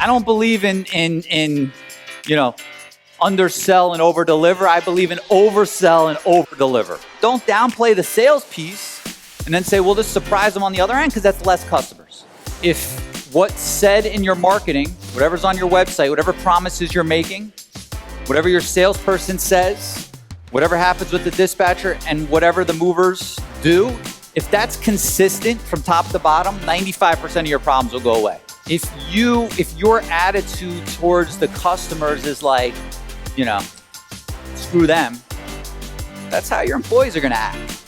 I don't believe in undersell and over deliver. I believe in oversell and over deliver. Don't downplay the sales piece and then say, well, just surprise them on the other end, because that's less customers. If what's said in your marketing, whatever's on your website, whatever promises you're making, whatever your salesperson says, whatever happens with the dispatcher, and whatever the movers do, if that's consistent from top to bottom, 95% of your problems will go away. If your attitude towards the customers is like, screw them, that's how your employees are going to act.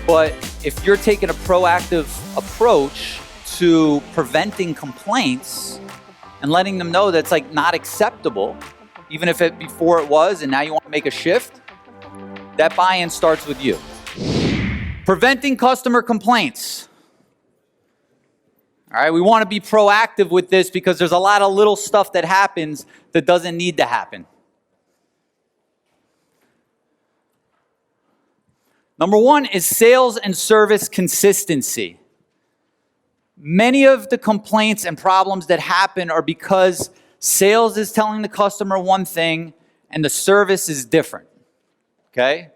But if you're taking a proactive approach to preventing complaints and letting them know that it's like not acceptable, even if before it was and now you want to make a shift, that buy-in starts with you. Preventing customer complaints. All right, we want to be proactive with this because there's a lot of little stuff that happens that doesn't need to happen. Number one is sales and service consistency. Many of the complaints and problems that happen are because sales is telling the customer one thing and the service is different, okay?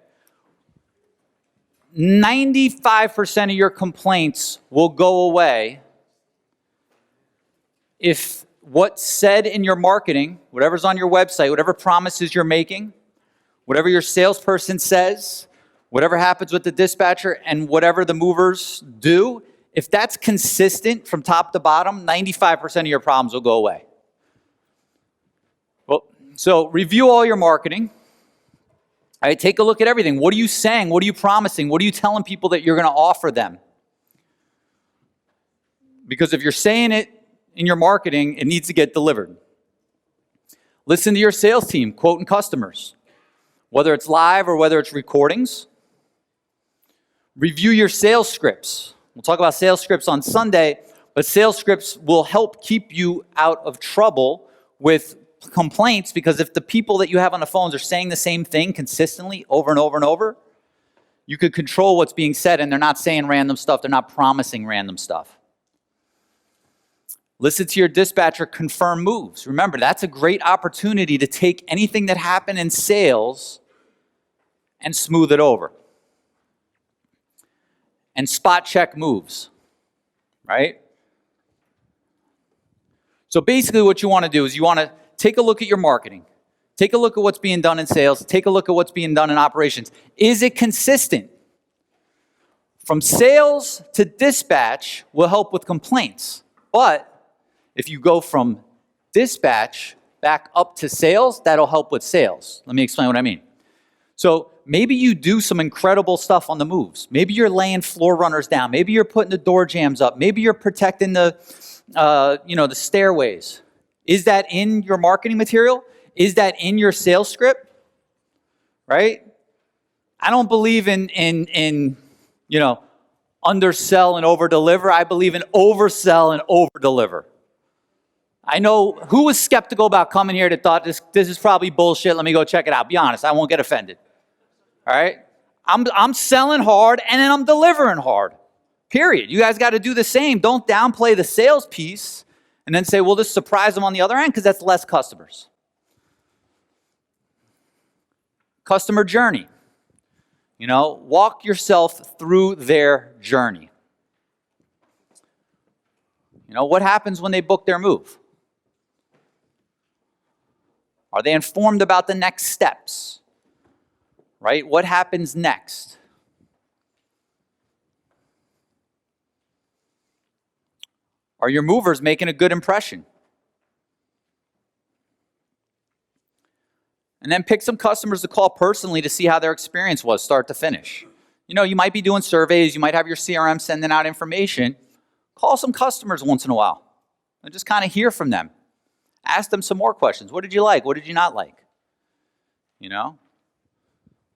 95% of your complaints will go away if what's said in your marketing, whatever's on your website, whatever promises you're making, whatever your salesperson says, whatever happens with the dispatcher, and whatever the movers do, if that's consistent from top to bottom, 95% of your problems will go away. Well, so review all your marketing. All right, take a look at everything. What are you saying? What are you promising? What are you telling people that you're going to offer them? Because if you're saying it in your marketing, it needs to get delivered. Listen to your sales team, quoting customers, whether it's live or whether it's recordings. Review your sales scripts. We'll talk about sales scripts on Sunday, but sales scripts will help keep you out of trouble with complaints, because if the people that you have on the phones are saying the same thing consistently over and over and over, you could control what's being said, and they're not saying random stuff. They're not promising random stuff. Listen to your dispatcher confirm moves. Remember, that's a great opportunity to take anything that happened in sales and smooth it over. And spot check moves, right? So basically what you want to do is you want to take a look at your marketing. Take a look at what's being done in sales. Take a look at what's being done in operations. Is it consistent? From sales to dispatch will help with complaints. But if you go from dispatch back up to sales, that'll help with sales. Let me explain what I mean. So maybe you do some incredible stuff on the moves. Maybe you're laying floor runners down. Maybe you're putting the door jams up. Maybe you're protecting the stairways. Is that in your marketing material? Is that in your sales script? Right? I don't believe in undersell and over deliver. I believe in oversell and over deliver. I know who was skeptical about coming here that thought this is probably bullshit. Let me go check it out. Be honest, I won't get offended. All right? I'm selling hard and then I'm delivering hard. Period. You guys got to do the same. Don't downplay the sales piece and then say, well, just surprise them on the other end, because that's less customers. Customer journey. Walk yourself through their journey. What happens when they book their move? Are they informed about the next steps? Right? What happens next? Are your movers making a good impression? And then pick some customers to call personally to see how their experience was, start to finish. You might be doing surveys. You might have your CRM sending out information. Call some customers once in a while and just kind of hear from them. Ask them some more questions. What did you like? What did you not like?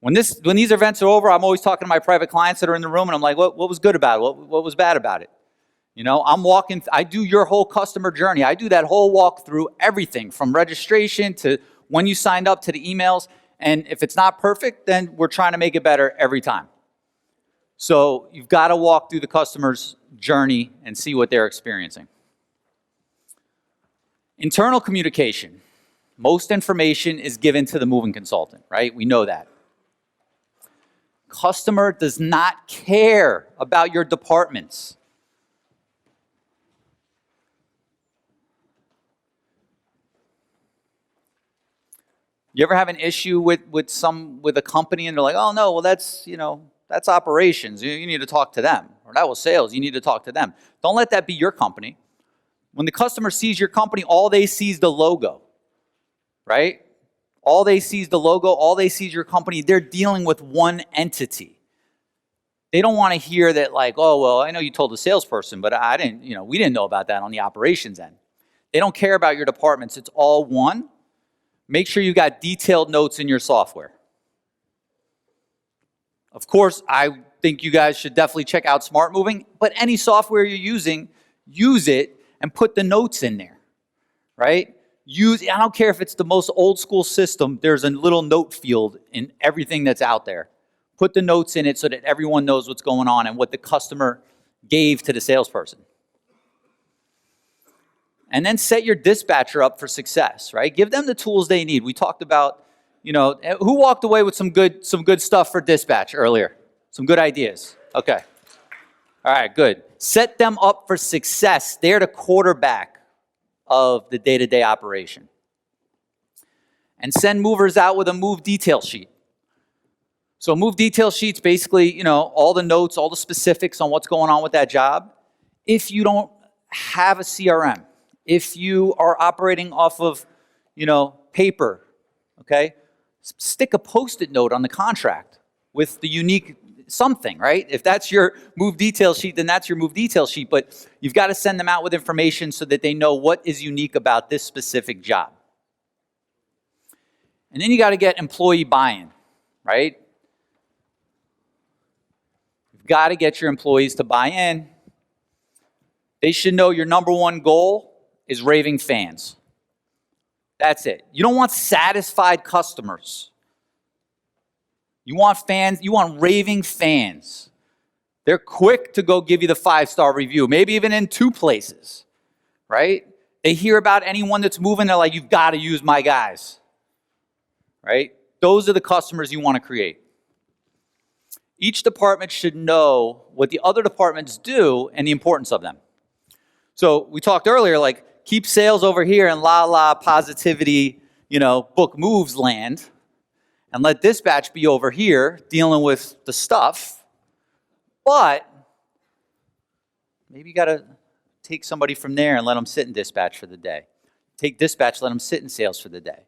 When these events are over, I'm always talking to my private clients that are in the room, and I'm like, what was good about it? What was bad about it? I do your whole customer journey. I do that whole walk through everything from registration to when you signed up to the emails. And if it's not perfect, then we're trying to make it better every time. So you've got to walk through the customer's journey and see what they're experiencing. Internal communication. Most information is given to the moving consultant, right? We know that. Customer does not care about your departments. You ever have an issue with a company and they're like, oh no, well that's operations. You need to talk to them. Or that was sales. You need to talk to them. Don't let that be your company. When the customer sees your company, all they see is the logo, right? All they see is the logo. All they see is your company. They're dealing with one entity. They don't want to hear that like, oh, well, I know you told the salesperson, but we didn't know about that on the operations end. They don't care about your departments. It's all one. Make sure you got detailed notes in your software. Of course, I think you guys should definitely check out Smart Moving, but any software you're using, use it and put the notes in there, right? I don't care if it's the most old school system, there's a little note field in everything that's out there. Put the notes in it so that everyone knows what's going on and what the customer gave to the salesperson. And then set your dispatcher up for success, right? Give them the tools they need. We talked about, who walked away with some good stuff for dispatch earlier? Some good ideas. Okay. All right, good. Set them up for success. They're the quarterback of the day-to-day operation. And send movers out with a move detail sheet. So move detail sheets, basically, all the notes, all the specifics on what's going on with that job. If you don't have a CRM, if you are operating off of, paper, okay, stick a Post-it note on the contract with the unique something, right? If that's your move detail sheet, then that's your move detail sheet. But you've got to send them out with information so that they know what is unique about this specific job. And then you got to get employee buy-in, right? You've got to get your employees to buy in. They should know your number one goal is raving fans. That's it. You don't want satisfied customers. You want fans, you want raving fans. They're quick to go give you the 5-star review, maybe even in 2 places, right? They hear about anyone that's moving, they're like, you've got to use my guys, right? Those are the customers you want to create. Each department should know what the other departments do and the importance of them. So we talked earlier, like, keep sales over here in la positivity, book moves land, and let dispatch be over here dealing with the stuff. But maybe you got to take somebody from there and let them sit in dispatch for the day. Take dispatch, let them sit in sales for the day,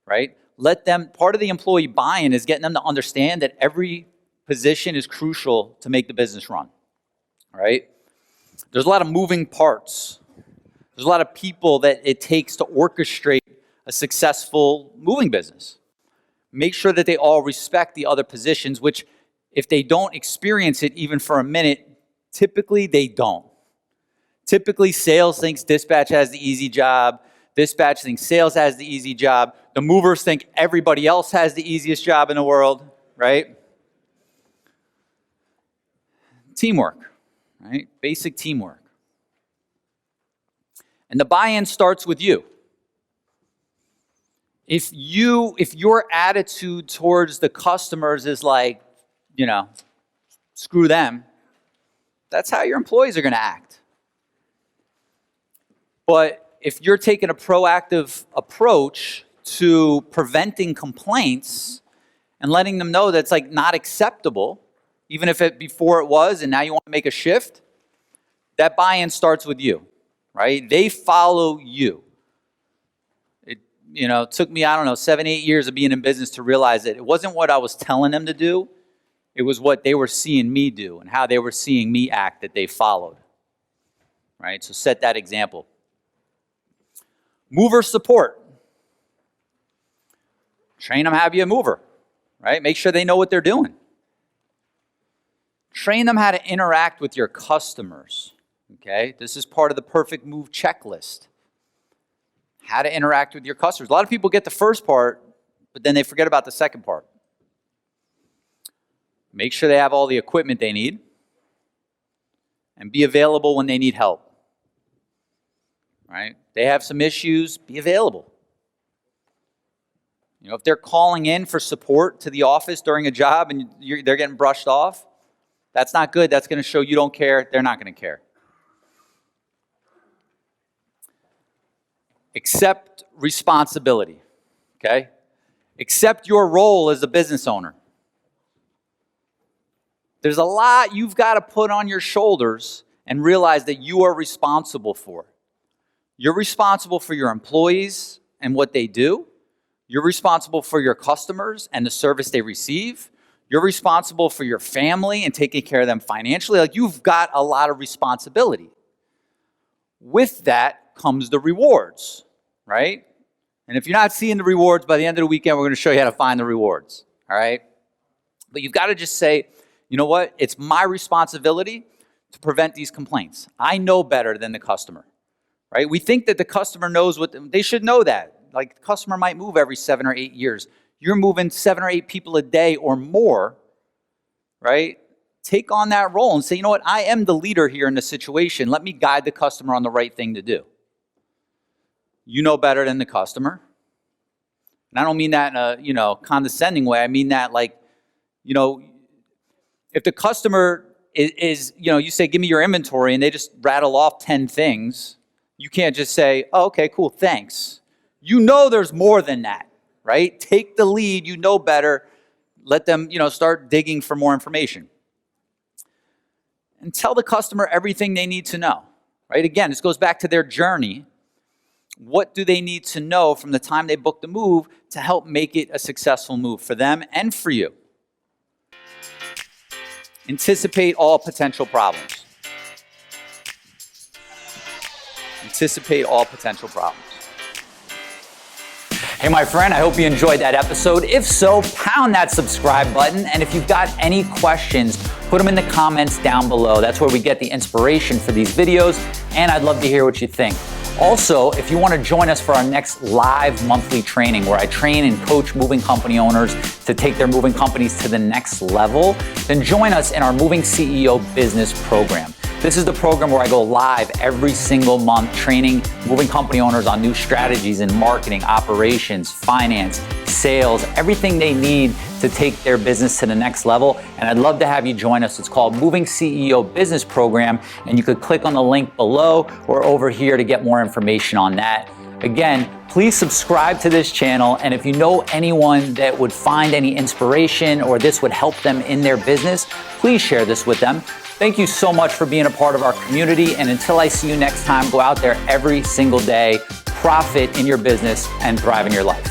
right? Let them, part of the employee buy-in is getting them to understand that every position is crucial to make the business run, right? There's a lot of moving parts. There's a lot of people that it takes to orchestrate a successful moving business. Make sure that they all respect the other positions, which if they don't experience it even for a minute, typically they don't. Typically sales thinks dispatch has the easy job. Dispatch thinks sales has the easy job. The movers think everybody else has the easiest job in the world, right? Teamwork, right? Basic teamwork. And the buy-in starts with you. If your attitude towards the customers is like, screw them, that's how your employees are going to act. But if you're taking a proactive approach to preventing complaints and letting them know that's like not acceptable, even if before it was and now you want to make a shift, that buy-in starts with you, right? They follow you. It took me, 7, 8 years of being in business to realize that it wasn't what I was telling them to do. It was what they were seeing me do and how they were seeing me act that they followed, right? So set that example. Mover support. Train them how to be a mover, right? Make sure they know what they're doing. Train them how to interact with your customers, okay? This is part of the perfect move checklist. How to interact with your customers. A lot of people get the first part, but then they forget about the second part. Make sure they have all the equipment they need and be available when they need help. right? They have some issues, be available. You know, if they're calling in for support to the office during a job and they're getting brushed off, that's not good. That's going to show you don't care. They're not going to care. Accept responsibility, okay? Accept your role as a business owner. There's a lot you've got to put on your shoulders and realize that you are responsible for. You're responsible for your employees and what they do. You're responsible for your customers and the service they receive. You're responsible for your family and taking care of them financially. Like, you've got a lot of responsibility. With that comes the rewards, right? And if you're not seeing the rewards, by the end of the weekend, we're going to show you how to find the rewards, all right? But you've got to just say, you know what? It's my responsibility to prevent these complaints. I know better than the customer, right? We think that the customer knows they should know that. Like, the customer might move every 7 or 8 years. You're moving 7 or 8 people a day or more, right? Take on that role and say, you know what? I am the leader here in the situation. Let me guide the customer on the right thing to do. You know better than the customer. And I don't mean that in a, condescending way. I mean that, like, if the customer is, you say, give me your inventory, and they just rattle off 10 things, you can't just say, oh, okay, cool, thanks. You know there's more than that, right? Take the lead, you know better. Let them, start digging for more information. And tell the customer everything they need to know, right? Again, this goes back to their journey. What do they need to know from the time they book the move to help make it a successful move for them and for you? Anticipate all potential problems. Anticipate all potential problems. Hey, my friend, I hope you enjoyed that episode. If so, pound that subscribe button. And if you've got any questions, put them in the comments down below. That's where we get the inspiration for these videos. And I'd love to hear what you think. Also, if you want to join us for our next live monthly training where I train and coach moving company owners to take their moving companies to the next level, then join us in our Moving CEO Business Program. This is the program where I go live every single month training moving company owners on new strategies in marketing, operations, finance, sales, everything they need to take their business to the next level. And I'd love to have you join us. It's called Moving CEO Business Program, and you could click on the link below or over here to get more information on that. Again, please subscribe to this channel, and if you know anyone that would find any inspiration or this would help them in their business, please share this with them. Thank you so much for being a part of our community, and until I see you next time, go out there every single day, profit in your business, and thrive in your life.